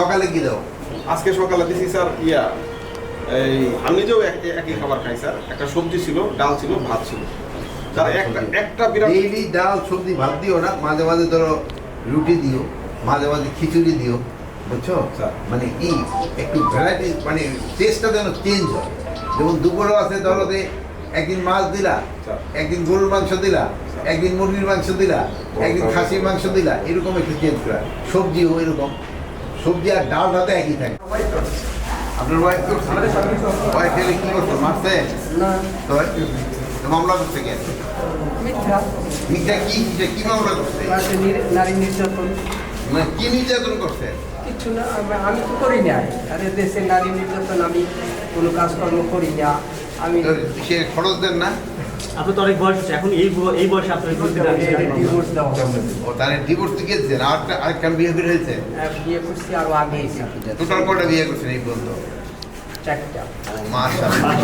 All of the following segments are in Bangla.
সকালে কি দাও? আজকে সকালে দিছি স্যার এই আমি নিজেও একই খাবার খাই স্যার। একটা সবজি ছিল, ডাল ছিল, ভাত ছিল স্যার। একটা বিরাট ডেইলি ডাল সবজি ভাত দিও না, মাঝে মাঝে ধরো রুটি দিও, মাঝে মাঝে খিচুড়ি দিও, বুঝছো? স্যার। মানে কি একটু ভ্যারাইটি, মানে টেস্টটা যেন চেঞ্জ হয়। যেমন দুপুরও আছে ধরো যে একদিন মাছ দিলা, স্যার। একদিন গরুর মাংস দিলা, একদিন মুরগির মাংস দিলা, একদিন খাসির মাংস দিলা, এরকম একটু চেঞ্জ করা। সবজিও এরকম, সবজি আর ডাল ভাতে একই থাকে। আপনার ওয়াইফ করছে? ওয়াইফ খেলে কি করতো? মারছে? না, তো মামলা করছে কেন? মিথ্যা। মিথ্যা কি কি মামলা করছে? নারী নির্যাতন মানে কি নির্যাতন করছে? কিছু না, আমি তো করি না। আরে দেশে নারী নির্যাতন, আমি কোনো কাজকর্ম করি না। আমি তো সে খরচ দেন না? আপনার তো অনেক বয়স হচ্ছে, এখন এই বয়সে আপনার ডিভোর্স দেওয়া হবে। ও তার ডিভোর্স দিয়েছেন? আরেকটা বিয়ে করে হয়েছে? বিয়ে করছি আরো আগে, টোটাল কটা বিয়ে করছেন এই পর্যন্ত? 4টা। ও মাশাআল্লাহ।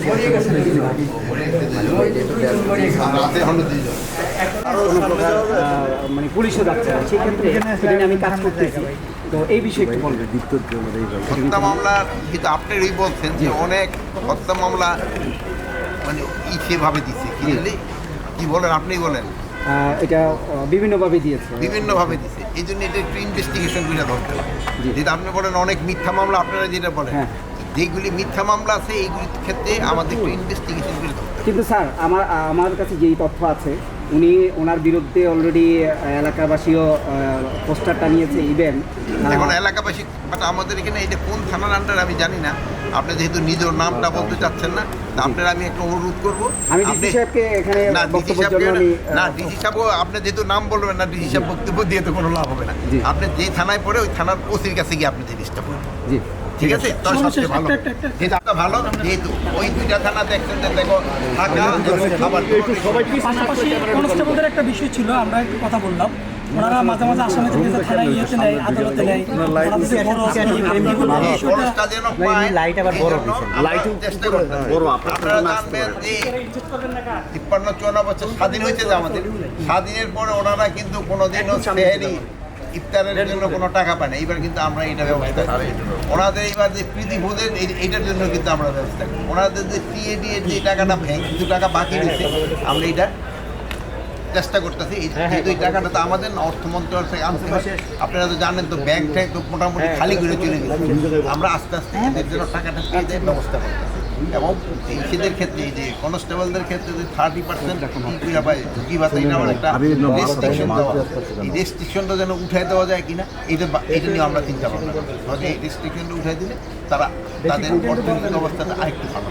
মরিয়ে গেছে দুজন। ও মরে গেছে দুজন। ওই যে দুজন মরিয়ে গেছে। আর রাতে হলো দুজন। কোনো প্রকার মানে পুলিশও যাচ্ছে না, সেক্ষেত্রে সেখানে আমি কাজ করতেছি। তো এই বিষয়ে একটু বলবেন। হত্যা মামলার কিন্তু আপনারই বলছেন যে অনেক হত্যা মামলা মানে সেভাবে দিচ্ছে কি জানি? কি বলেন, আপনিই বলেন। এটা বিভিন্নভাবে দিয়েছে। বিভিন্নভাবে দিছে, এই জন্য এটা একটু ইনভেস্টিগেশন করে দরকার। যেটা আপনি বলেন অনেক মিথ্যা মামলা, আপনারা যেটা বলেন হ্যাঁ। যেগুলি মিথ্যা মামলা আছে এইগুলির ক্ষেত্রে আমাদের একটু ইনভেস্টিগেশন করে দরকার। কিন্তু স্যার আমার কাছে যেই তথ্য আছে, উনি ওনার বিরুদ্ধে অলরেডি এলাকাবাসীও পোস্টারটা নিয়েছে। ইভেন এখন এলাকাবাসী বাট আমাদের এখানে এটা কোন থানার আন্ডার আমি জানি না। আপনি যেহেতু নিজের নামটা বলতে চাচ্ছেন না, তা আপনারা আমি একটা অনুরোধ করবো। আমি ডিসি সাহেবকে এখানে না ডিসি বক্তব্যের সাহেবকে জন্য আমি না, ডিসি সাহেবও আপনি যেহেতু নাম বলবেন না, ডিসি সাহেব বক্তব্য দিয়ে তো কোনো লাভ হবে না। জি। আপনি যে থানায় পড়ে ওই থানার ওসির কাছে গিয়ে আপনি জিনিসটা বলবেন, জি ঠিক আছে? তার সবচেয়ে ভালো যেটা আপনার ভালো, যেহেতু ওই দুইটা থানা দেখছেন যে দেখো থাকা এবং খাবার পাশাপাশি কনস্টেবলদের একটা বিষয় ছিল, আমরা একটু কথা বললাম। ওনারা মাঝে মাঝে আসামিদের ক্ষেত্রে থানায় ইয়েতে নেয়, আদালতে নেয়। ওনাদের যে বড় এগুলো বিষয়টা খরচটা যেন পায়, লাইট আবার বড় এই জন্য দিয়েছেন। আমরা চেষ্টা করতে হবে। আপনারা জানবেন যে 53-54 বছর স্বাধীন হয়েছে যে আমাদের, স্বাধীনের পরে ওনারা কিন্তু কোনোদিনও সেহরি ইফতারের জন্য কোনো টাকা পায় না। এইবার কিন্তু আমরা এটা ব্যবস্থা করি। ওনাদের এইবার যে প্রীতি ভোজের এইটার জন্য কিন্তু আমরা ব্যবস্থা করি। ওনাদের যে টিএডি এর যে টাকাটা কিছু টাকা বাকি রয়েছে, আমরা এইটা চেষ্টা করতেছি। এই টাকাটা তো আমাদের অর্থ মন্ত্রণালয় থেকে আনতে হয়। আপনারা তো জানেন তো, ব্যাংক ট্যাঙ্ক তো মোটামুটি খালি করে চলে গেছে। আমরা আস্তে আস্তে এদের জন্য টাকাটা পেয়ে দেওয়ার ব্যবস্থা করতেছি। এবং এইদের ক্ষেত্রে এই যে কনস্টেবলদের ক্ষেত্রে যে 30% ঝুঁকি ভাতা, এটা আমার একটা রেস্ট্রিকশন দেওয়া। এই রেস্ট্রিকশনটা যেন উঠাই দেওয়া যায় কিনা, এটা নিয়ে আমরা চিন্তা ভাবনা করি। এই রেস্ট্রিকশনটা উঠাই দিলে তাদের অর্থনৈতিক অবস্থাটা আরেকটু ভালো।